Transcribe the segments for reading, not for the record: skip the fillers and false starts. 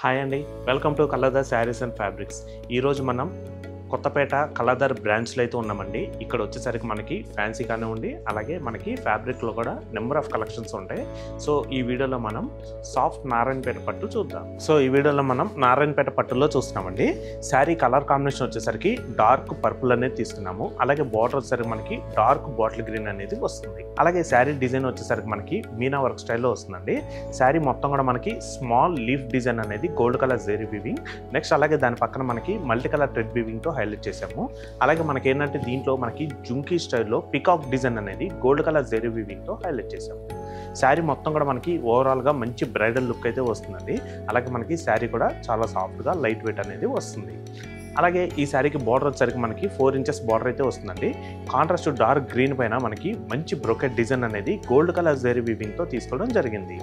Hi అండి, welcome to కలర్దార్ saris and fabrics. ఈరోజు మనం కొత్తపేట కలర్దార్ బ్రాంచ్లో అయితే ఉన్నామండి. ఇక్కడ వచ్చేసరికి మనకి ఫ్యాన్సీ కానివ్వండి, అలాగే మనకి ఫ్యాబ్రిక్లో కూడా నెంబర్ ఆఫ్ కలెక్షన్స్ ఉంటాయి. సో ఈ వీడియోలో మనం సాఫ్ట్ నారాయణపేట పట్టు చూద్దాం. సో ఈ వీడియోలో మనం నారాయణపేట పట్టులో చూస్తున్నామండి. శారీ కలర్ కాంబినేషన్ వచ్చేసరికి డార్క్ పర్పుల్ అనేది తీసుకున్నాము. అలాగే బార్డర్ వచ్చేసరికి మనకి డార్క్ బాటిల్ గ్రీన్ అనేది వస్తుంది. అలాగే శారీ డిజైన్ వచ్చేసరికి మనకి మీనా వర్క్ స్టైల్లో వస్తుందండి. శారీ మొత్తం కూడా మనకి స్మాల్ లీఫ్ డిజైన్ అనేది gold colour zari weaving, next అలాగే దాని పక్కన మనకి మల్టీ కలర్ థ్రెడ్ వీవింగ్తో హైలైట్ చేసాము. అలాగే మనకి ఏంటంటే దీంట్లో మనకి జుంకీ స్టైల్లో పికాక్ డిజైన్ అనేది గోల్డ్ కలర్ జెరీ వీవింగ్తో హైలైట్ చేసాము. శారీ మొత్తం కూడా మనకి ఓవరాల్గా మంచి బ్రైడల్ లుక్ అయితే వస్తుందండి. అలాగే మనకి శారీ కూడా చాలా సాఫ్ట్గా లైట్ వెయిట్ అనేది వస్తుంది. అలాగే ఈ శారీకి బార్డర్ వచ్చేసరికి మనకి 4 ఇంచెస్ బార్డర్ అయితే వస్తుందండి. కాంట్రాస్ట్ డార్క్ గ్రీన్ పైన మనకి మంచి బ్రోకెట్ డిజైన్ అనేది గోల్డ్ కలర్ జెరీ వీవింగ్తో తీసుకోవడం జరిగింది.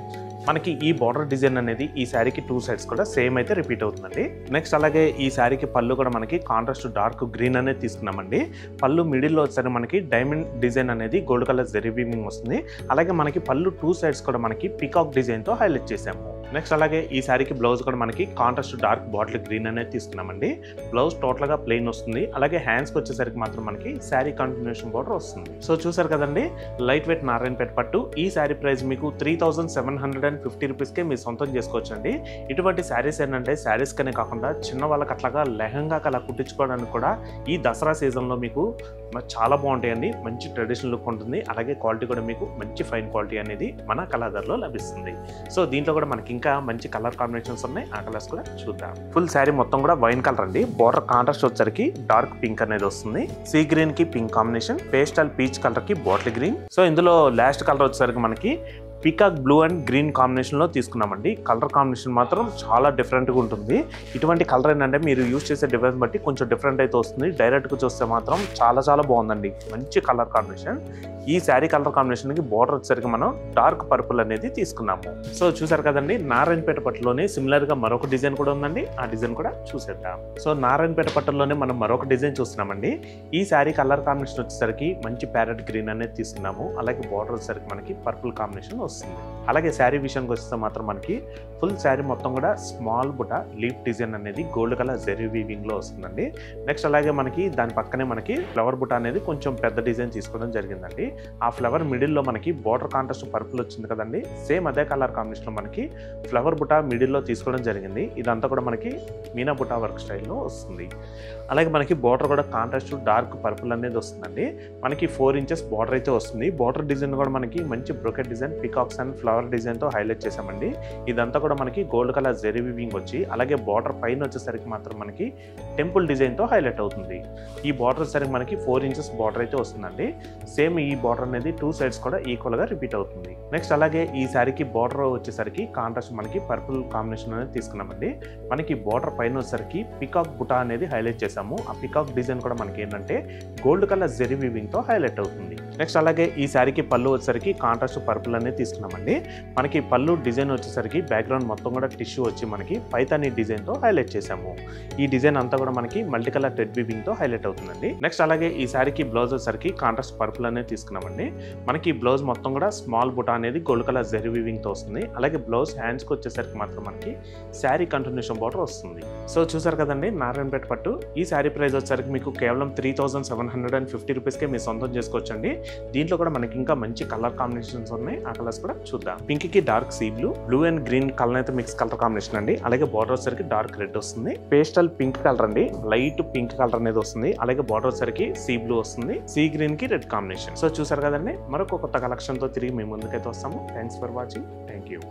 మనకి ఈ బార్డర్ డిజైన్ అనేది ఈ శారీకి 2 సైడ్స్ కూడా సేమ్ అయితే రిపీట్ అవుతుందండి. నెక్స్ట్ అలాగే ఈ శారీకి పళ్ళు కూడా మనకి కాంట్రాస్ట్ డార్క్ గ్రీన్ అనేది తీసుకున్నామండి. పళ్ళు మిడిల్లో వచ్చేసరికి మనకి డైమండ్ డిజైన్ అనేది గోల్డ్ కలర్ జెరీ వీవింగ్ వస్తుంది. అలాగే మనకి పళ్ళు 2 సైడ్స్ కూడా మనకి పికాక్ డిజైన్తో హైలైట్ చేసాము. నెక్స్ట్ అలాగే ఈ శారీకి బ్లౌజ్ కూడా మనకి కాంట్రాస్ట్ డార్క్ బాటిల్ గ్రీన్ అనేది తీసుకున్నామండి. బ్లౌజ్ టోటల్గా ప్లెయిన్ వస్తుంది. అలాగే హ్యాండ్స్కి వచ్చేసరికి మాత్రం మనకి శారీ కంటిన్యూషన్ బార్డర్ వస్తుంది. సో చూసారు కదండి, లైట్ వెయిట్ నారాయణపేట పట్టు. ఈ శారీ ప్రైస్ మీకు 3750 రూపీస్కే మీరు సొంతం చేసుకోవచ్చండి. ఇటువంటి శారీస్ ఏంటంటే శారీస్ కనే కాకుండా చిన్న వాళ్ళకి అట్లాగా లెహంగాకి అలా కుట్టించుకోవడానికి కూడా ఈ దసరా సీజన్లో మీకు చాలా బాగుంటాయండి. మంచి ట్రెడిషనల్ లుక్ ఉంటుంది. అలాగే క్వాలిటీ కూడా మీకు మంచి ఫైన్ క్వాలిటీ అనేది మన కలర్దార్లో లభిస్తుంది. సో దీంట్లో కూడా మనకి ఇంకా మంచి కలర్ కాంబినేషన్స్ ఉన్నాయి. ఆ కలర్స్ కూడా చూద్దాం. ఫుల్ శారీ మొత్తం కూడా వైన్ కలర్ అండి. బార్డర్ కాంట్రాస్ట్ వచ్చరికి డార్క్ పింక్ అనేది వస్తుంది. సీ గ్రీన్ కి pink combination, pastel peach colour కి బాటిల్ గ్రీన్. సో ఇందులో లాస్ట్ కలర్ వచ్చేసరికి మనకి పికాక్ బ్లూ అండ్ గ్రీన్ కాంబినేషన్లో తీసుకున్నామండి. కలర్ కాంబినేషన్ మాత్రం చాలా డిఫరెంట్గా ఉంటుంది. ఇటువంటి కలర్ ఏంటంటే మీరు యూజ్ చేసే డివైస్ బట్టి కొంచెం డిఫరెంట్ అయితే వస్తుంది. డైరెక్ట్గా చూస్తే మాత్రం చాలా చాలా బాగుందండి. మంచి కలర్ కాంబినేషన్. ఈ శారీ కలర్ కాంబినేషన్కి బార్డర్ వచ్చేసరికి మనం డార్క్ పర్పుల్ అనేది తీసుకున్నాము. సో చూసారు కదండి, నారాయణపేట పట్టులోనే సిమిలర్గా మరొక డిజైన్ కూడా ఉందండి. ఆ డిజైన్ కూడా చూసేద్దాం. సో నారాయణపేట పట్టులోనే మనం మరొక డిజైన్ చూస్తున్నామండి. ఈ శారీ కలర్ కాంబినేషన్ వచ్చేసరికి మంచి ప్యారెట్ గ్రీన్ అనేది తీసుకున్నాము. అలాగే బార్డర్ వచ్చేసరికి మనకి పర్పుల్ కాంబినేషన్ వస్తుంది. అలాగే శారీ విషయానికి వస్తే మాత్రం మనకి ఫుల్ శారీ మొత్తం కూడా స్మాల్ బుట్ట లీఫ్ డిజైన్ అనేది గోల్డ్ కలర్ జెరీ వీవింగ్ లో వస్తుందండి. నెక్స్ట్ అలాగే మనకి దాని పక్కనే మనకి ఫ్లవర్ బుట్ట అనేది కొంచెం పెద్ద డిజైన్ తీసుకోవడం జరిగిందండి. ఆ ఫ్లవర్ మిడిల్ లో మనకి బార్డర్ కాంట్రాస్ట్ పర్పుల్ వచ్చింది కదండి, సేమ్ అదే కలర్ కాంబినేషన్ లో మనకి ఫ్లవర్ బుట్ట మిడిల్ లో తీసుకోవడం జరిగింది. ఇదంతా కూడా మనకి మీనా బుట్ట వర్క్ స్టైల్లో వస్తుంది. అలాగే మనకి బార్డర్ కూడా కాంట్రాస్ట్ డార్క్ పర్పుల్ అనేది వస్తుందండి. మనకి 4 ఇంచెస్ బార్డర్ అయితే వస్తుంది. బార్డర్ డిజైన్ కూడా మనకి మంచి brocade design, peacocks and flower డిజైన్తో హైలైట్ చేసామండి. ఇదంతా కూడా మనకి గోల్డ్ కలర్ జెరీ వీవింగ్ వచ్చి, అలాగే బార్డర్ పైన వచ్చేసరికి మాత్రం మనకి టెంపుల్ డిజైన్తో హైలైట్ అవుతుంది. ఈ బార్డర్ వచ్చేసరికి మనకి 4 ఇంచెస్ బార్డర్ అయితే వస్తుందండి. సేమ్ ఈ బార్డర్ అనేది 2 సైడ్స్ కూడా ఈక్వల్గా రిపీట్ అవుతుంది. నెక్స్ట్ అలాగే ఈ శారీకి బార్డర్ వచ్చేసరికి కాంట్రాస్ట్ మనకి పర్పుల్ కాంబినేషన్ అనేది తీసుకున్నామండి. మనకి బార్డర్ పైన వచ్చేసరికి పికాక్ బుటా అనేది హైలైట్ చేసాము. ఆ పికాక్ డిజైన్ కూడా మనకి ఏంటంటే గోల్డ్ కలర్ జెరీ వీవింగ్తో హైలైట్ అవుతుంది. నెక్స్ట్ అలాగే ఈ శారీకి పళ్ళు వచ్చేసరికి కాంట్రాస్ట్ పర్పుల్ అనేది తీసుకున్నామండి. మనకి పళ్ళు డిజైన్ వచ్చేసరికి బ్యాక్గ్రౌండ్ మొత్తం కూడా టిష్యూ వచ్చి మనకి పైతానీ డిజైన్తో హైలైట్ చేసాము. ఈ డిజైన్ అంతా కూడా మనకి మల్టీ కలర్ థ్రెడ్ వీవింగ్తో హైలైట్ అవుతుందండి. నెక్స్ట్ అలాగే ఈ శారీకి బ్లౌజ్ వచ్చేసరికి కాంట్రాస్ట్ పర్పుల్ అనేది తీసుకున్నామండి. మనకి బ్లౌజ్ మొత్తం కూడా స్మాల్ బుటా అనేది గోల్డ్ కలర్ జెరీ వీవింగ్తో వస్తుంది. అలాగే బ్లౌజ్ హ్యాండ్స్కి వచ్చేసరికి మాత్రం మనకి శారీ కంటిన్యూషన్ బార్డర్ వస్తుంది. సో చూసారు కదండి, నారాయణపేట పట్టు. ఈ శారీ ప్రైస్ వచ్చేసరికి మీకు కేవలం 3750 రూపీస్కే మీరు సొంతం చేసుకోవచ్చండి. దీంట్లో కూడా మనకి ఇంకా మంచి కలర్ కాంబినేషన్స్ ఉన్నాయి. ఆ కలర్స్ కూడా చూద్దాం. పింక్ కి dark sea blue, blue and green colour అయితే మిక్స్ కలర్ కాంబినేషన్ అండి. అలాగే బార్డర్ వచ్చేసరికి డార్క్ రెడ్ వస్తుంది. పేస్టల్ పింక్ కలర్ అండి, లైట్ పింక్ కలర్ అనేది వస్తుంది. అలాగే బార్డర్ వచ్చేసరికి సీ బ్లూ వస్తుంది. సీ గ్రీన్ కి రెడ్ కాంబినేషన్. సో చూసారు కదండి, మరొక కొత్త కలెక్షన్ తో తిరిగి మేము ముందుకైతే వస్తాము. Thanks for watching. Thank you.